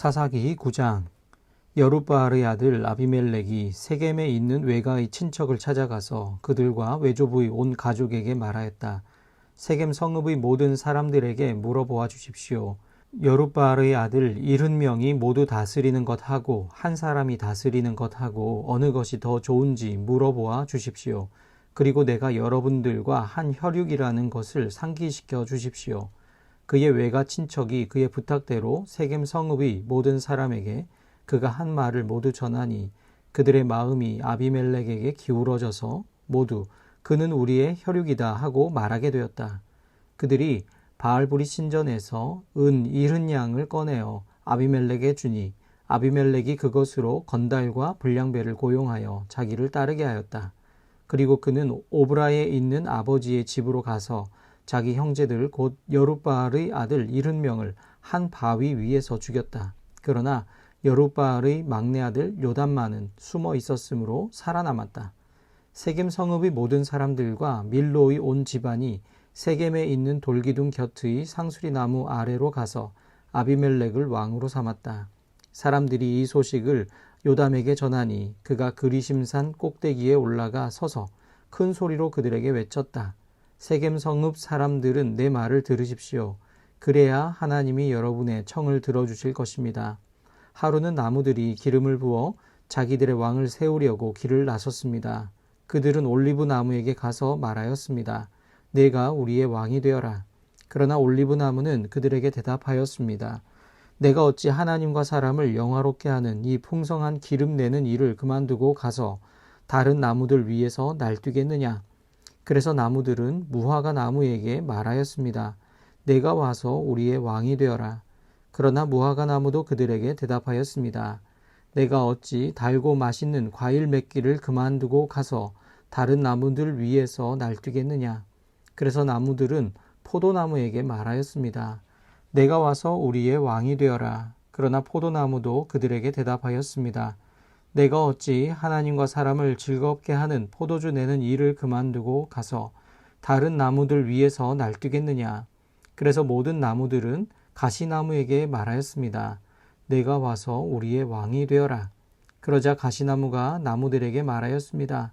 사사기 9장. 여룻바알의 아들 아비멜렉이 세겜에 있는 외가의 친척을 찾아가서 그들과 외조부의 온 가족에게 말하였다. 세겜 성읍의 모든 사람들에게 물어보아 주십시오. 여룻바알의 아들 70명이 모두 다스리는 것하고 한 사람이 다스리는 것하고 어느 것이 더 좋은지 물어보아 주십시오. 그리고 내가 여러분들과 한 혈육이라는 것을 상기시켜 주십시오. 그의 외가 친척이 그의 부탁대로 세겜 성읍의 모든 사람에게 그가 한 말을 모두 전하니 그들의 마음이 아비멜렉에게 기울어져서 모두 그는 우리의 혈육이다 하고 말하게 되었다. 그들이 바알브리 신전에서 은 70양을 꺼내어 아비멜렉에 주니 아비멜렉이 그것으로 건달과 불량배를 고용하여 자기를 따르게 하였다. 그리고 그는 오브라에 있는 아버지의 집으로 가서 자기 형제들 곧 여룻바알의 아들 70명을 한 바위 위에서 죽였다. 그러나 여룻바알의 막내 아들 요담만은 숨어 있었으므로 살아남았다. 세겜 성읍의 모든 사람들과 밀로의 온 집안이 세겜에 있는 돌기둥 곁의 상수리 나무 아래로 가서 아비멜렉을 왕으로 삼았다. 사람들이 이 소식을 요담에게 전하니 그가 그리심산 꼭대기에 올라가 서서 큰 소리로 그들에게 외쳤다. 세겜 성읍 사람들은 내 말을 들으십시오. 그래야 하나님이 여러분의 청을 들어주실 것입니다. 하루는 나무들이 기름을 부어 자기들의 왕을 세우려고 길을 나섰습니다. 그들은 올리브 나무에게 가서 말하였습니다. 내가 우리의 왕이 되어라. 그러나 올리브 나무는 그들에게 대답하였습니다. 내가 어찌 하나님과 사람을 영화롭게 하는 이 풍성한 기름 내는 일을 그만두고 가서 다른 나무들 위에서 날뛰겠느냐. 그래서 나무들은 무화과 나무에게 말하였습니다. 내가 와서 우리의 왕이 되어라. 그러나 무화과 나무도 그들에게 대답하였습니다. 내가 어찌 달고 맛있는 과일 맺기를 그만두고 가서 다른 나무들 위에서 날뛰겠느냐. 그래서 나무들은 포도나무에게 말하였습니다. 내가 와서 우리의 왕이 되어라. 그러나 포도나무도 그들에게 대답하였습니다. 내가 어찌 하나님과 사람을 즐겁게 하는 포도주 내는 일을 그만두고 가서 다른 나무들 위에서 날뛰겠느냐. 그래서 모든 나무들은 가시나무에게 말하였습니다. 내가 와서 우리의 왕이 되어라. 그러자 가시나무가 나무들에게 말하였습니다.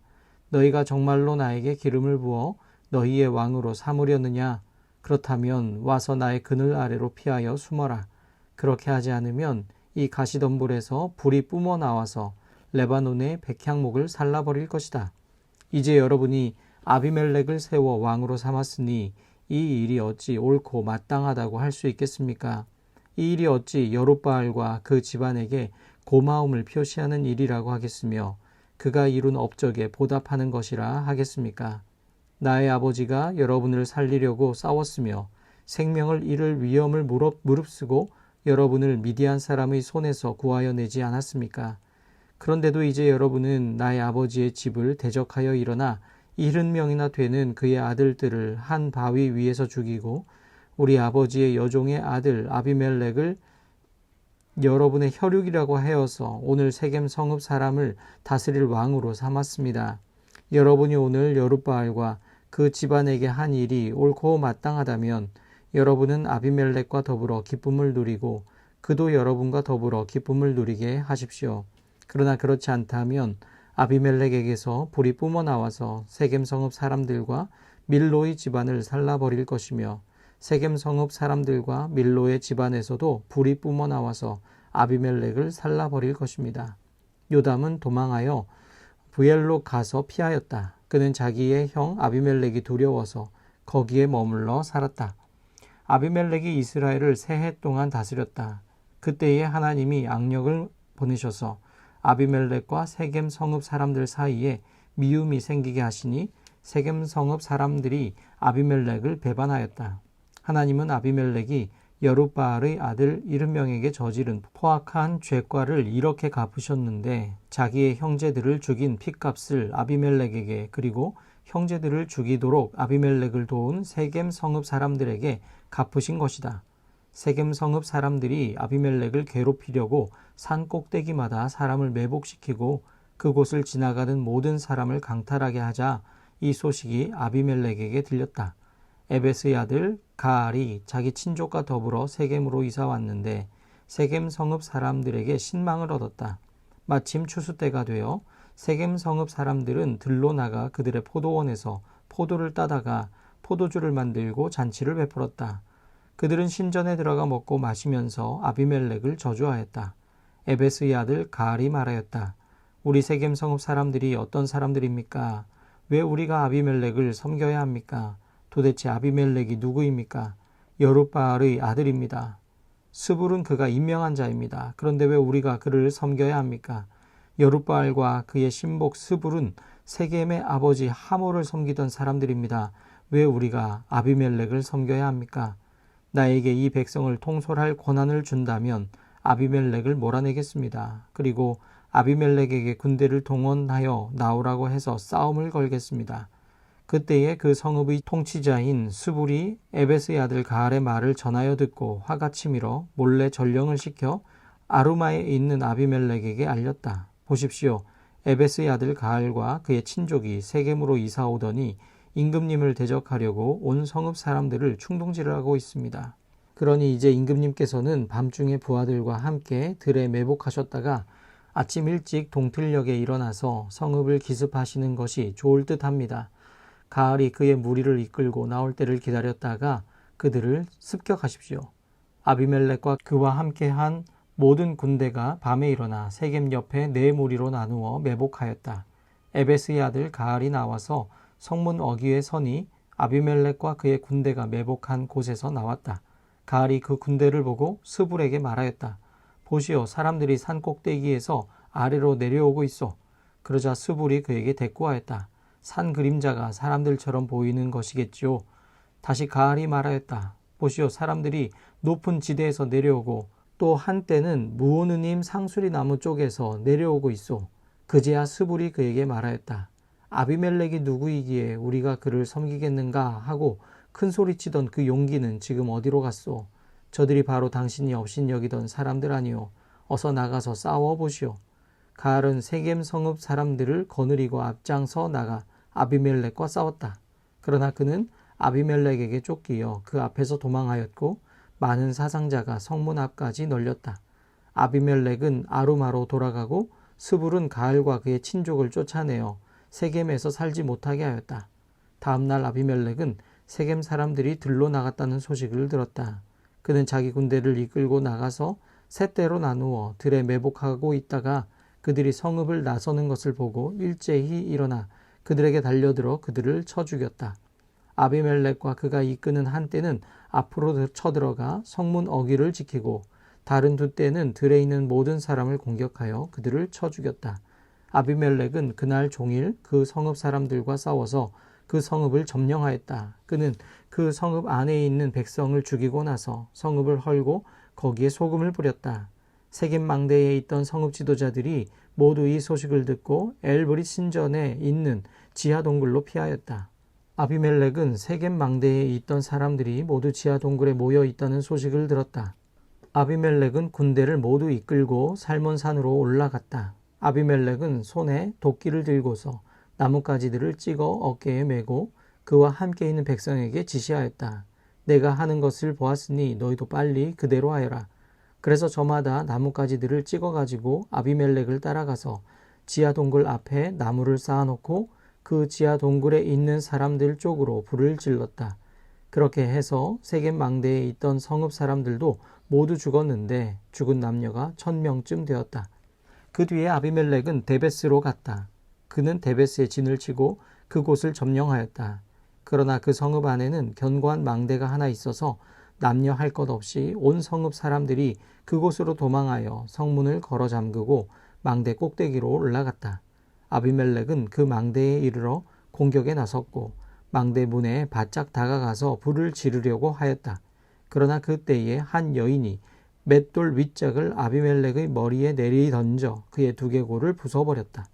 너희가 정말로 나에게 기름을 부어 너희의 왕으로 삼으려느냐. 그렇다면 와서 나의 그늘 아래로 피하여 숨어라. 그렇게 하지 않으면 이 가시덤불에서 불이 뿜어 나와서 레바논의 백향목을 살라버릴 것이다. 이제 여러분이 아비멜렉을 세워 왕으로 삼았으니 이 일이 어찌 옳고 마땅하다고 할 수 있겠습니까? 이 일이 어찌 여룻바알과 그 집안에게 고마움을 표시하는 일이라고 하겠으며 그가 이룬 업적에 보답하는 것이라 하겠습니까? 나의 아버지가 여러분을 살리려고 싸웠으며 생명을 잃을 위험을 무릅쓰고 여러분을 미디안 사람의 손에서 구하여 내지 않았습니까? 그런데도 이제 여러분은 나의 아버지의 집을 대적하여 일어나 70명이나 되는 그의 아들들을 한 바위 위에서 죽이고 우리 아버지의 여종의 아들 아비멜렉을 여러분의 혈육이라고 하여서 오늘 세겜 성읍 사람을 다스릴 왕으로 삼았습니다. 여러분이 오늘 여룻바알과 그 집안에게 한 일이 옳고 마땅하다면 여러분은 아비멜렉과 더불어 기쁨을 누리고 그도 여러분과 더불어 기쁨을 누리게 하십시오. 그러나 그렇지 않다면 아비멜렉에게서 불이 뿜어 나와서 세겜 성읍 사람들과 밀로의 집안을 살라버릴 것이며 세겜 성읍 사람들과 밀로의 집안에서도 불이 뿜어 나와서 아비멜렉을 살라버릴 것입니다. 요담은 도망하여 부엘로 가서 피하였다. 그는 자기의 형 아비멜렉이 두려워서 거기에 머물러 살았다. 아비멜렉이 이스라엘을 세 해 동안 다스렸다. 그때에 하나님이 악령을 보내셔서 아비멜렉과 세겜 성읍 사람들 사이에 미움이 생기게 하시니 세겜 성읍 사람들이 아비멜렉을 배반하였다. 하나님은 아비멜렉이 여룻바알의 아들 70명에게 저지른 포악한 죄과를 이렇게 갚으셨는데 자기의 형제들을 죽인 핏값을 아비멜렉에게 그리고 형제들을 죽이도록 아비멜렉을 도운 세겜 성읍 사람들에게 갚으신 것이다. 세겜 성읍 사람들이 아비멜렉을 괴롭히려고 산 꼭대기마다 사람을 매복시키고 그곳을 지나가는 모든 사람을 강탈하게 하자 이 소식이 아비멜렉에게 들렸다. 에벳의 아들 가알이 자기 친족과 더불어 세겜으로 이사 왔는데 세겜 성읍 사람들에게 신망을 얻었다. 마침 추수 때가 되어 세겜 성읍 사람들은 들로 나가 그들의 포도원에서 포도를 따다가 포도주를 만들고 잔치를 베풀었다. 그들은 신전에 들어가 먹고 마시면서 아비멜렉을 저주하였다. 에베스의 아들 가알이 말하였다. 우리 세겜 성읍 사람들이 어떤 사람들입니까? 왜 우리가 아비멜렉을 섬겨야 합니까? 도대체 아비멜렉이 누구입니까? 여룻바알의 아들입니다. 스불은 그가 임명한 자입니다. 그런데 왜 우리가 그를 섬겨야 합니까? 여룻바알과 그의 신복 스불은 세겜의 아버지 하몰을 섬기던 사람들입니다. 왜 우리가 아비멜렉을 섬겨야 합니까? 나에게 이 백성을 통솔할 권한을 준다면 아비멜렉을 몰아내겠습니다. 그리고 아비멜렉에게 군대를 동원하여 나오라고 해서 싸움을 걸겠습니다. 그때에 그 성읍의 통치자인 스불이 에베스의 아들 가알의 말을 전하여 듣고 화가 치밀어 몰래 전령을 시켜 아루마에 있는 아비멜렉에게 알렸다. 보십시오. 에베스의 아들 가알과 그의 친족이 세겜으로 이사 오더니 임금님을 대적하려고 온 성읍 사람들을 충동질을 하고 있습니다. 그러니 이제 임금님께서는 밤중에 부하들과 함께 들에 매복하셨다가 아침 일찍 동틀녘에 일어나서 성읍을 기습하시는 것이 좋을 듯합니다. 가알이 그의 무리를 이끌고 나올 때를 기다렸다가 그들을 습격하십시오. 아비멜렉과 그와 함께한 모든 군대가 밤에 일어나 세겜 옆에 네 무리로 나누어 매복하였다. 에베스의 아들 가알이 나와서 성문 어귀에 서니 아비멜렉과 그의 군대가 매복한 곳에서 나왔다. 가알이 그 군대를 보고 스불에게 말하였다. 보시오, 사람들이 산 꼭대기에서 아래로 내려오고 있어. 그러자 스불이 그에게 대꾸하였다. 산 그림자가 사람들처럼 보이는 것이겠지요. 다시 가알이 말하였다. 보시오, 사람들이 높은 지대에서 내려오고 또 한때는 무오느님 상수리 나무 쪽에서 내려오고 있어. 그제야 스불이 그에게 말하였다. 아비멜렉이 누구이기에 우리가 그를 섬기겠는가 하고 큰 소리치던 그 용기는 지금 어디로 갔소? 저들이 바로 당신이 업신여기던 사람들 아니오. 어서 나가서 싸워보시오. 가알은 세겜 성읍 사람들을 거느리고 앞장서 나가 아비멜렉과 싸웠다. 그러나 그는 아비멜렉에게 쫓기어 그 앞에서 도망하였고 많은 사상자가 성문 앞까지 널렸다. 아비멜렉은 아루마로 돌아가고 스불은 가알과 그의 친족을 쫓아내어 세겜에서 살지 못하게 하였다. 다음날 아비멜렉은 세겜 사람들이 들로 나갔다는 소식을 들었다. 그는 자기 군대를 이끌고 나가서 세 대로 나누어 들에 매복하고 있다가 그들이 성읍을 나서는 것을 보고 일제히 일어나 그들에게 달려들어 그들을 쳐 죽였다. 아비멜렉과 그가 이끄는 한 떼는 앞으로 쳐들어가 성문 어귀를 지키고 다른 두 떼는 들에 있는 모든 사람을 공격하여 그들을 쳐 죽였다. 아비멜렉은 그날 종일 그 성읍 사람들과 싸워서 그 성읍을 점령하였다. 그는 그 성읍 안에 있는 백성을 죽이고 나서 성읍을 헐고 거기에 소금을 뿌렸다. 세겜 망대에 있던 성읍 지도자들이 모두 이 소식을 듣고 엘브릿 신전에 있는 지하 동굴로 피하였다. 아비멜렉은 세겜 망대에 있던 사람들이 모두 지하 동굴에 모여 있다는 소식을 들었다. 아비멜렉은 군대를 모두 이끌고 살몬산으로 올라갔다. 아비멜렉은 손에 도끼를 들고서 나뭇가지들을 찍어 어깨에 메고 그와 함께 있는 백성에게 지시하였다. 내가 하는 것을 보았으니 너희도 빨리 그대로 하여라. 그래서 저마다 나뭇가지들을 찍어가지고 아비멜렉을 따라가서 지하 동굴 앞에 나무를 쌓아놓고 그 지하 동굴에 있는 사람들 쪽으로 불을 질렀다. 그렇게 해서 세겜 망대에 있던 성읍 사람들도 모두 죽었는데 죽은 남녀가 1000명쯤 되었다. 그 뒤에 아비멜렉은 데베스로 갔다. 그는 데베스에 진을 치고 그곳을 점령하였다. 그러나 그 성읍 안에는 견고한 망대가 하나 있어서 남녀 할 것 없이 온 성읍 사람들이 그곳으로 도망하여 성문을 걸어 잠그고 망대 꼭대기로 올라갔다. 아비멜렉은 그 망대에 이르러 공격에 나섰고 망대 문에 바짝 다가가서 불을 지르려고 하였다. 그러나 그때에 한 여인이 맷돌 윗짝을 아비멜렉의 머리에 내리던져 그의 두개골을 부숴버렸다.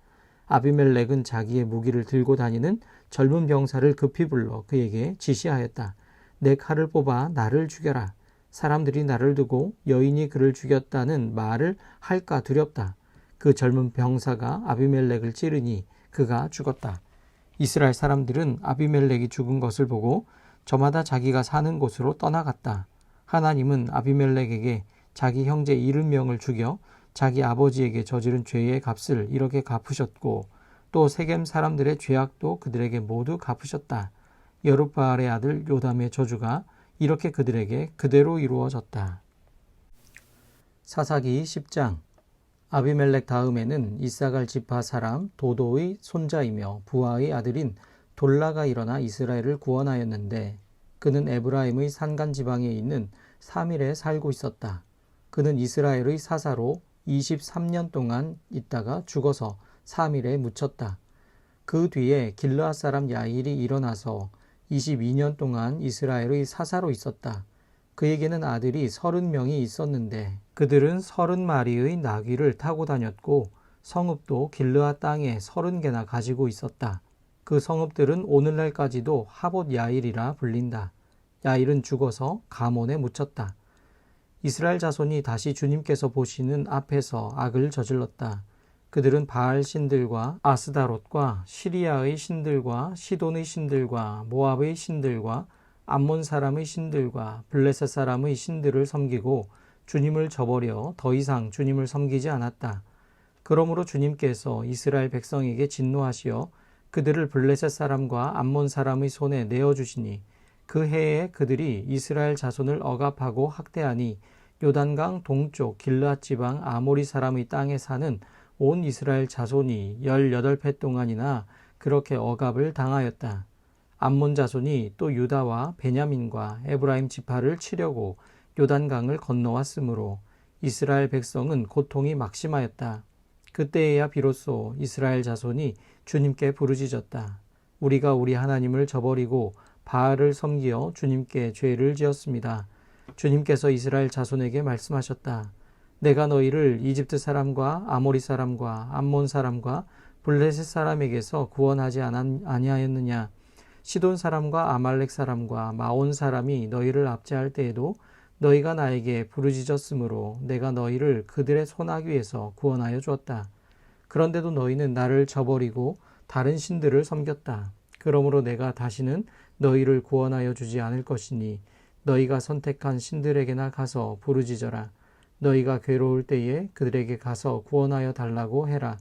아비멜렉은 자기의 무기를 들고 다니는 젊은 병사를 급히 불러 그에게 지시하였다. 내 칼을 뽑아 나를 죽여라. 사람들이 나를 두고 여인이 그를 죽였다는 말을 할까 두렵다. 그 젊은 병사가 아비멜렉을 찌르니 그가 죽었다. 이스라엘 사람들은 아비멜렉이 죽은 것을 보고 저마다 자기가 사는 곳으로 떠나갔다. 하나님은 아비멜렉에게 자기 형제 70명을 죽여 자기 아버지에게 저지른 죄의 값을 이렇게 갚으셨고 또 세겜 사람들의 죄악도 그들에게 모두 갚으셨다. 여룹바알의 아들 요담의 저주가 이렇게 그들에게 그대로 이루어졌다. 사사기 10장. 아비멜렉 다음에는 이사갈 지파 사람 도도의 손자이며 부하의 아들인 돌라가 일어나 이스라엘을 구원하였는데 그는 에브라임의 산간 지방에 있는 사밀에 살고 있었다. 그는 이스라엘의 사사로 23년 동안 있다가 죽어서 사밀에 묻혔다. 그 뒤에 길르앗 사람 야일이 일어나서 22년 동안 이스라엘의 사사로 있었다. 그에게는 아들이 30명이 있었는데 그들은 30마리의 나귀를 타고 다녔고 성읍도 길르앗 땅에 30개나 가지고 있었다. 그 성읍들은 오늘날까지도 하봇 야일이라 불린다. 야일은 죽어서 가몬에 묻혔다. 이스라엘 자손이 다시 주님께서 보시는 앞에서 악을 저질렀다. 그들은 바알 신들과 아스다롯과 시리아의 신들과 시돈의 신들과 모압의 신들과 암몬 사람의 신들과 블레셋 사람의 신들을 섬기고 주님을 저버려 더 이상 주님을 섬기지 않았다. 그러므로 주님께서 이스라엘 백성에게 진노하시어 그들을 블레셋 사람과 암몬 사람의 손에 내어주시니 그 해에 그들이 이스라엘 자손을 억압하고 학대하니 요단강 동쪽 길르앗 지방 아모리 사람의 땅에 사는 온 이스라엘 자손이 18해 동안이나 그렇게 억압을 당하였다. 암몬 자손이 또 유다와 베냐민과 에브라임 지파를 치려고 요단강을 건너왔으므로 이스라엘 백성은 고통이 막심하였다. 그때에야 비로소 이스라엘 자손이 주님께 부르짖었다. 우리가 우리 하나님을 저버리고 바알을 섬기어 주님께 죄를 지었습니다. 주님께서 이스라엘 자손에게 말씀하셨다. 내가 너희를 이집트 사람과 아모리 사람과 암몬 사람과 블레셋 사람에게서 구원하지 아니하였느냐. 시돈 사람과 아말렉 사람과 마온 사람이 너희를 압제할 때에도 너희가 나에게 부르짖었으므로 내가 너희를 그들의 손아귀에서 구원하여 주었다. 그런데도 너희는 나를 저버리고 다른 신들을 섬겼다. 그러므로 내가 다시는 너희를 구원하여 주지 않을 것이니 너희가 선택한 신들에게나 가서 부르짖어라. 너희가 괴로울 때에 그들에게 가서 구원하여 달라고 해라.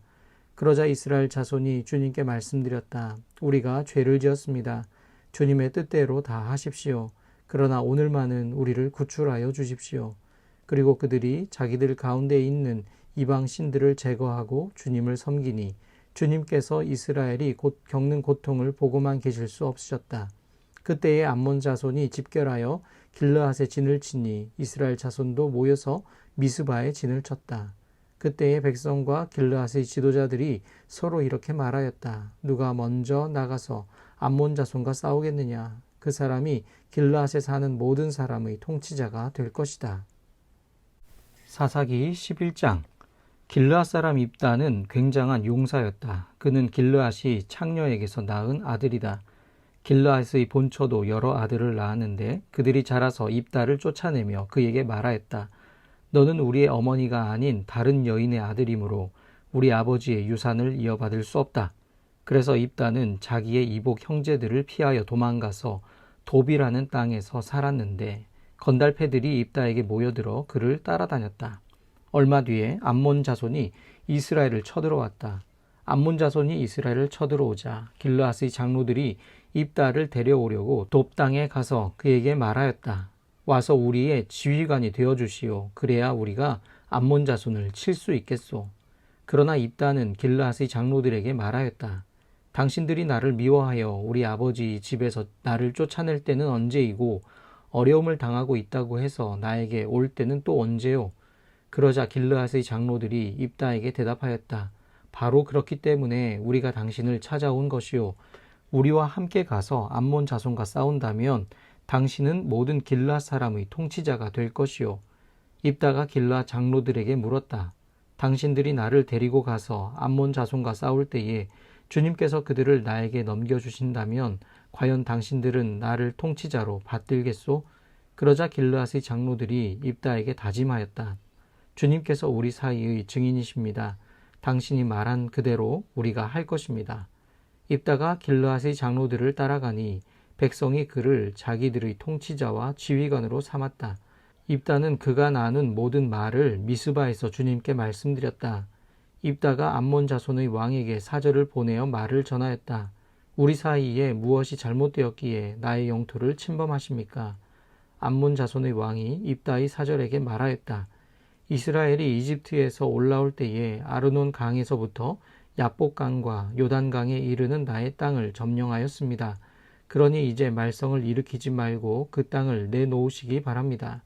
그러자 이스라엘 자손이 주님께 말씀드렸다. 우리가 죄를 지었습니다. 주님의 뜻대로 다 하십시오. 그러나 오늘만은 우리를 구출하여 주십시오. 그리고 그들이 자기들 가운데 있는 이방 신들을 제거하고 주님을 섬기니 주님께서 이스라엘이 곧 겪는 고통을 보고만 계실 수 없으셨다. 그때에 암몬 자손이 집결하여 길르앗에 진을 치니 이스라엘 자손도 모여서 미스바에 진을 쳤다. 그때에 백성과 길르앗의 지도자들이 서로 이렇게 말하였다. 누가 먼저 나가서 암몬 자손과 싸우겠느냐. 그 사람이 길르앗에 사는 모든 사람의 통치자가 될 것이다. 사사기 11장. 길르앗 사람 입다는 굉장한 용사였다. 그는 길르앗이 창녀에게서 낳은 아들이다. 길르앗의 본처도 여러 아들을 낳았는데 그들이 자라서 입다를 쫓아내며 그에게 말하였다. 너는 우리의 어머니가 아닌 다른 여인의 아들이므로 우리 아버지의 유산을 이어받을 수 없다. 그래서 입다는 자기의 이복 형제들을 피하여 도망가서 돕이라는 땅에서 살았는데 건달패들이 입다에게 모여들어 그를 따라다녔다. 얼마 뒤에 암몬 자손이 이스라엘을 쳐들어왔다. 암몬 자손이 이스라엘을 쳐들어오자 길르앗의 장로들이 입다를 데려오려고 돕 땅에 가서 그에게 말하였다. 와서 우리의 지휘관이 되어주시오. 그래야 우리가 암몬 자손을 칠 수 있겠소. 그러나 입다는 길르앗의 장로들에게 말하였다. 당신들이 나를 미워하여 우리 아버지 집에서 나를 쫓아낼 때는 언제이고 어려움을 당하고 있다고 해서 나에게 올 때는 또 언제요? 그러자 길르앗의 장로들이 입다에게 대답하였다. 바로 그렇기 때문에 우리가 당신을 찾아온 것이요. 우리와 함께 가서 암몬 자손과 싸운다면 당신은 모든 길르앗 사람의 통치자가 될 것이요. 입다가 길르앗 장로들에게 물었다. 당신들이 나를 데리고 가서 암몬 자손과 싸울 때에 주님께서 그들을 나에게 넘겨주신다면 과연 당신들은 나를 통치자로 받들겠소? 그러자 길르앗의 장로들이 입다에게 다짐하였다. 주님께서 우리 사이의 증인이십니다. 당신이 말한 그대로 우리가 할 것입니다. 입다가 길르앗의 장로들을 따라가니 백성이 그를 자기들의 통치자와 지휘관으로 삼았다. 입다는 그가 나눈 모든 말을 미스바에서 주님께 말씀드렸다. 입다가 암몬 자손의 왕에게 사절을 보내어 말을 전하였다. 우리 사이에 무엇이 잘못되었기에 나의 영토를 침범하십니까? 암몬 자손의 왕이 입다의 사절에게 말하였다. 이스라엘이 이집트에서 올라올 때에 아르논 강에서부터 야복강과 요단강에 이르는 나의 땅을 점령하였습니다. 그러니 이제 말썽을 일으키지 말고 그 땅을 내놓으시기 바랍니다.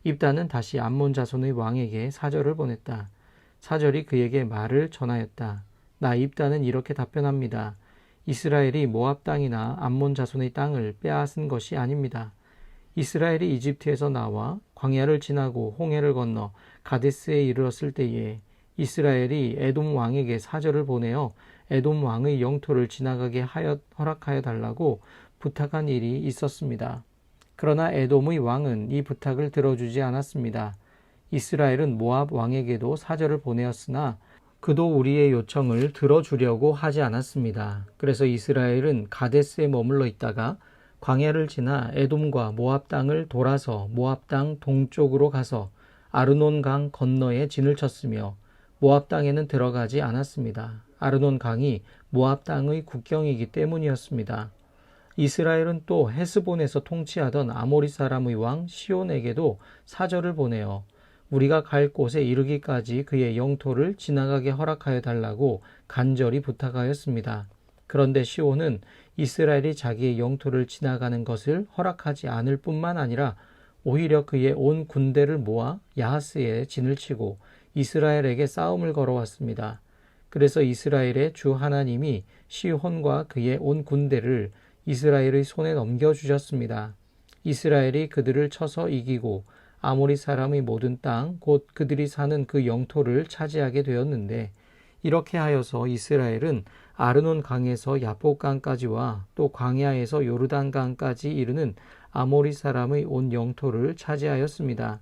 입다는 다시 암몬 자손의 왕에게 사절을 보냈다. 사절이 그에게 말을 전하였다. 나 입다는 이렇게 답변합니다. 이스라엘이 모압 땅이나 암몬 자손의 땅을 빼앗은 것이 아닙니다. 이스라엘이 이집트에서 나와 광야를 지나고 홍해를 건너 가데스에 이르렀을 때에 이스라엘이 에돔 왕에게 사절을 보내어 에돔 왕의 영토를 지나가게 허락하여 달라고 부탁한 일이 있었습니다. 그러나 에돔의 왕은 이 부탁을 들어주지 않았습니다. 이스라엘은 모압 왕에게도 사절을 보내었으나 그도 우리의 요청을 들어주려고 하지 않았습니다. 그래서 이스라엘은 가데스에 머물러 있다가 광야를 지나 에돔과 모압 땅을 돌아서 모압 땅 동쪽으로 가서 아르논 강 건너에 진을 쳤으며 모압 땅에는 들어가지 않았습니다. 아르논 강이 모압 땅의 국경이기 때문이었습니다. 이스라엘은 또 헤스본에서 통치하던 아모리 사람의 왕 시온에게도 사절을 보내어 우리가 갈 곳에 이르기까지 그의 영토를 지나가게 허락하여 달라고 간절히 부탁하였습니다. 그런데 시온은 이스라엘이 자기의 영토를 지나가는 것을 허락하지 않을 뿐만 아니라 오히려 그의 온 군대를 모아 야하스에 진을 치고 이스라엘에게 싸움을 걸어왔습니다. 그래서 이스라엘의 주 하나님이 시혼과 그의 온 군대를 이스라엘의 손에 넘겨주셨습니다. 이스라엘이 그들을 쳐서 이기고 아모리 사람의 모든 땅, 곧 그들이 사는 그 영토를 차지하게 되었는데 이렇게 하여서 이스라엘은 아르논 강에서 야복 강까지와 또 광야에서 요르단 강까지 이르는 아모리 사람의 온 영토를 차지하였습니다.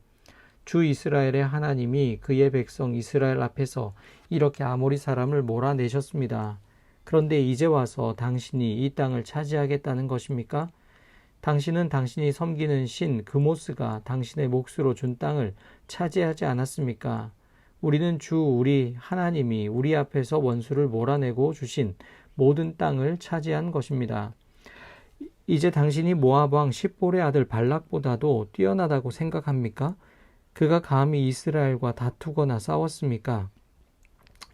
주 이스라엘의 하나님이 그의 백성 이스라엘 앞에서 이렇게 아모리 사람을 몰아내셨습니다. 그런데 이제 와서 당신이 이 땅을 차지하겠다는 것입니까? 당신은 당신이 섬기는 신 그모스가 당신의 몫으로 준 땅을 차지하지 않았습니까? 우리는 주 우리 하나님이 우리 앞에서 원수를 몰아내고 주신 모든 땅을 차지한 것입니다. 이제 당신이 모압 왕 십볼의 아들 발락보다도 뛰어나다고 생각합니까? 그가 감히 이스라엘과 다투거나 싸웠습니까?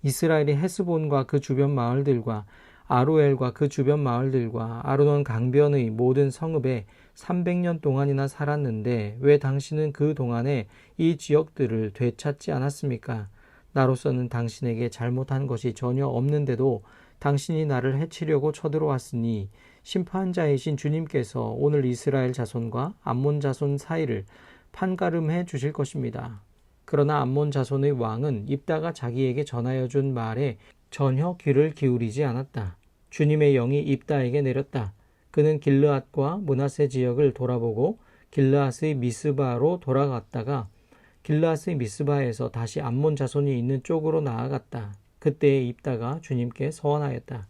이스라엘이 헤스본과 그 주변 마을들과 아로엘과 그 주변 마을들과 아르논 강변의 모든 성읍에 300년 동안이나 살았는데 왜 당신은 그 동안에 이 지역들을 되찾지 않았습니까? 나로서는 당신에게 잘못한 것이 전혀 없는데도 당신이 나를 해치려고 쳐들어왔으니 심판자이신 주님께서 오늘 이스라엘 자손과 암몬 자손 사이를 판가름해 주실 것입니다. 그러나 암몬 자손의 왕은 입다가 자기에게 전하여 준 말에 전혀 귀를 기울이지 않았다. 주님의 영이 입다에게 내렸다. 그는 길르앗과 므낫세 지역을 돌아보고 길르앗의 미스바로 돌아갔다가 길르앗의 미스바에서 다시 암몬 자손이 있는 쪽으로 나아갔다. 그때에 입다가 주님께 서원하였다.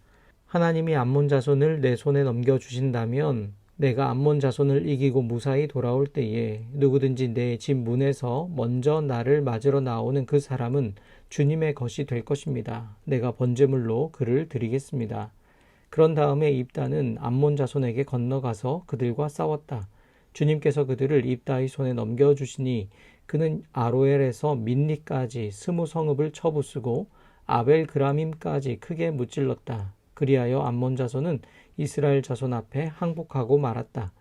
하나님이 암몬 자손을 내 손에 넘겨주신다면 내가 암몬 자손을 이기고 무사히 돌아올 때에 누구든지 내 집 문에서 먼저 나를 맞으러 나오는 그 사람은 주님의 것이 될 것입니다. 내가 번제물로 그를 드리겠습니다. 그런 다음에 입다는 암몬 자손에게 건너가서 그들과 싸웠다. 주님께서 그들을 입다의 손에 넘겨주시니 그는 아로엘에서 민니까지 20성읍을 쳐부수고 아벨 그라밈까지 크게 무찔렀다. 그리하여 암몬 자손은 이스라엘 자손 앞에 항복하고 말았다.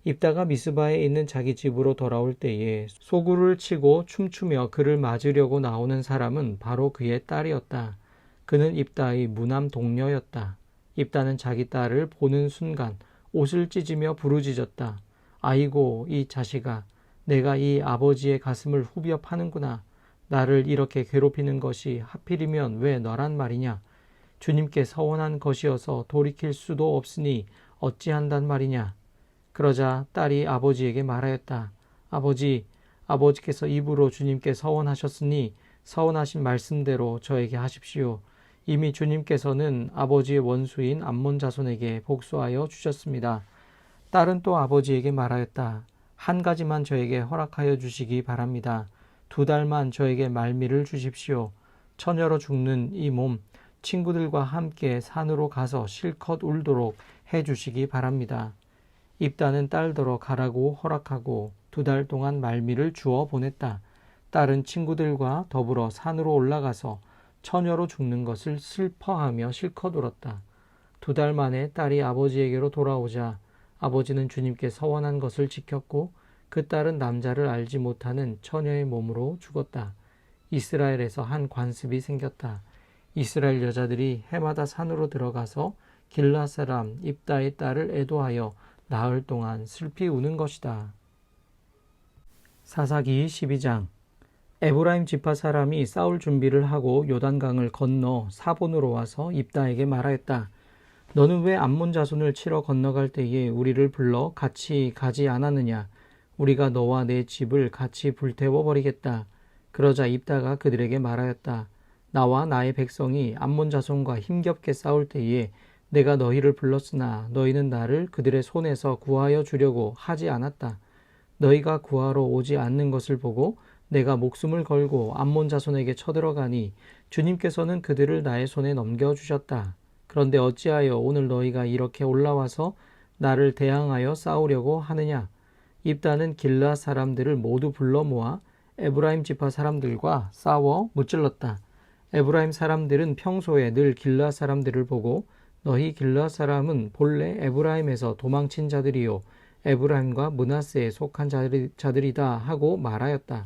입다가 미스바에 있는 자기 집으로 돌아올 때에 소구를 치고 춤추며 그를 맞으려고 나오는 사람은 바로 그의 딸이었다. 그는 입다의 무남 동녀였다. 입다는 자기 딸을 보는 순간 옷을 찢으며 부르짖었다. 아이고 이 자식아, 내가 이 아버지의 가슴을 후벼 파는구나. 나를 이렇게 괴롭히는 것이 하필이면 왜 너란 말이냐. 주님께 서원한 것이어서 돌이킬 수도 없으니 어찌한단 말이냐. 그러자 딸이 아버지에게 말하였다. 아버지께서 입으로 주님께 서원하셨으니 서원하신 말씀대로 저에게 하십시오. 이미 주님께서는 아버지의 원수인 암몬 자손에게 복수하여 주셨습니다. 딸은 또 아버지에게 말하였다. 한 가지만 저에게 허락하여 주시기 바랍니다. 2달만 저에게 말미를 주십시오. 처녀로 죽는 이 몸, 친구들과 함께 산으로 가서 실컷 울도록 해 주시기 바랍니다. 입다는 딸더러 가라고 허락하고 2달 동안 말미를 주어 보냈다. 딸은 친구들과 더불어 산으로 올라가서 처녀로 죽는 것을 슬퍼하며 실컷 울었다. 2달 만에 딸이 아버지에게로 돌아오자 아버지는 주님께 서원한 것을 지켰고 그 딸은 남자를 알지 못하는 처녀의 몸으로 죽었다. 이스라엘에서 한 관습이 생겼다. 이스라엘 여자들이 해마다 산으로 들어가서 길라 사람 입다의 딸을 애도하여 나흘 동안 슬피 우는 것이다. 사사기 12장. 에브라임 지파 사람이 싸울 준비를 하고 요단강을 건너 사본으로 와서 입다에게 말하였다. 너는 왜 암몬 자손을 치러 건너갈 때에 우리를 불러 같이 가지 않았느냐? 우리가 너와 내 집을 같이 불태워 버리겠다. 그러자 입다가 그들에게 말하였다. 나와 나의 백성이 암몬 자손과 힘겹게 싸울 때에 내가 너희를 불렀으나 너희는 나를 그들의 손에서 구하여 주려고 하지 않았다. 너희가 구하러 오지 않는 것을 보고 내가 목숨을 걸고 암몬 자손에게 쳐들어가니 주님께서는 그들을 나의 손에 넘겨주셨다. 그런데 어찌하여 오늘 너희가 이렇게 올라와서 나를 대항하여 싸우려고 하느냐? 입다는 길르앗 사람들을 모두 불러 모아 에브라임 지파 사람들과 싸워 무찔렀다. 에브라임 사람들은 평소에 늘 길르앗 사람들을 보고 너희 길르앗 사람은 본래 에브라임에서 도망친 자들이요 에브라임과 므낫세에 속한 자들이다 하고 말하였다.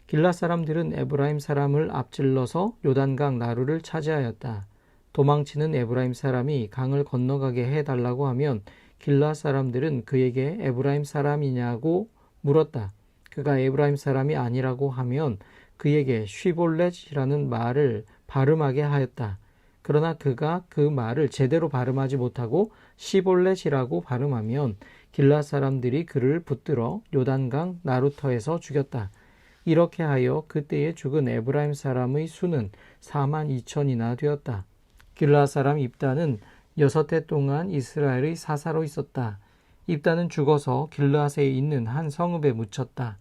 길르앗 사람들은 에브라임 사람을 앞질러서 요단강 나루를 차지하였다. 도망치는 에브라임 사람이 강을 건너가게 해달라고 하면 길르앗 사람들은 그에게 에브라임 사람이냐고 물었다. 그가 에브라임 사람이 아니라고 하면 그에게 쉬볼렛이라는 말을 발음하게 하였다. 그러나 그가 그 말을 제대로 발음하지 못하고 시볼렛이라고 발음하면 길르앗 사람들이 그를 붙들어 요단강 나루터에서 죽였다. 이렇게 하여 그때에 죽은 에브라임 사람의 수는 42,000이나 되었다. 길르앗 사람 입다는 6해 동안 이스라엘의 사사로 있었다. 입다는 죽어서 길르앗에 있는 한 성읍에 묻혔다.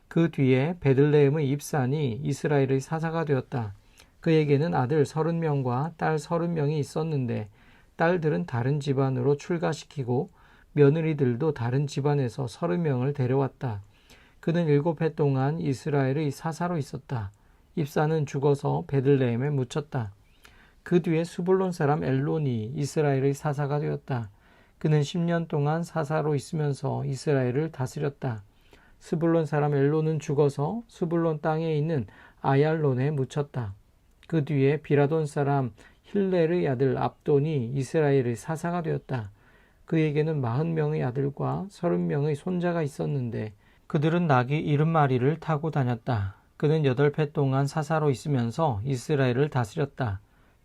그 뒤에 베들레헴의 입산이 이스라엘의 사사가 되었다. 그에게는 아들 30명과 딸 30명이 있었는데 딸들은 다른 집안으로 출가시키고 며느리들도 다른 집안에서 30명을 데려왔다. 그는 7해 동안 이스라엘의 사사로 있었다. 입사는 죽어서 베들레헴에 묻혔다. 그 뒤에 스불론 사람 엘론이 이스라엘의 사사가 되었다. 그는 10년 동안 사사로 있으면서 이스라엘을 다스렸다. 스불론 사람 엘론은 죽어서 스불론 땅에 있는 아얄론에 묻혔다. 그 뒤에 비라돈 사람 힐렐의 아들 압돈이 이스라엘의 사사가 되었다. 그에게는 40명의 아들과 30명의 손자가 있었는데 그들은 나귀 70마리를 타고 다녔다. 그는 8해 동안 사사로 있으면서 이스라엘을 다스렸다.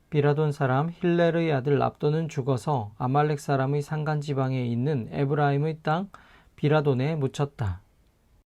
비라돈 사람 힐렐의 아들 압돈은 죽어서 아말렉 사람의 산간 지방에 있는 에브라임의 땅 비라돈에 묻혔다.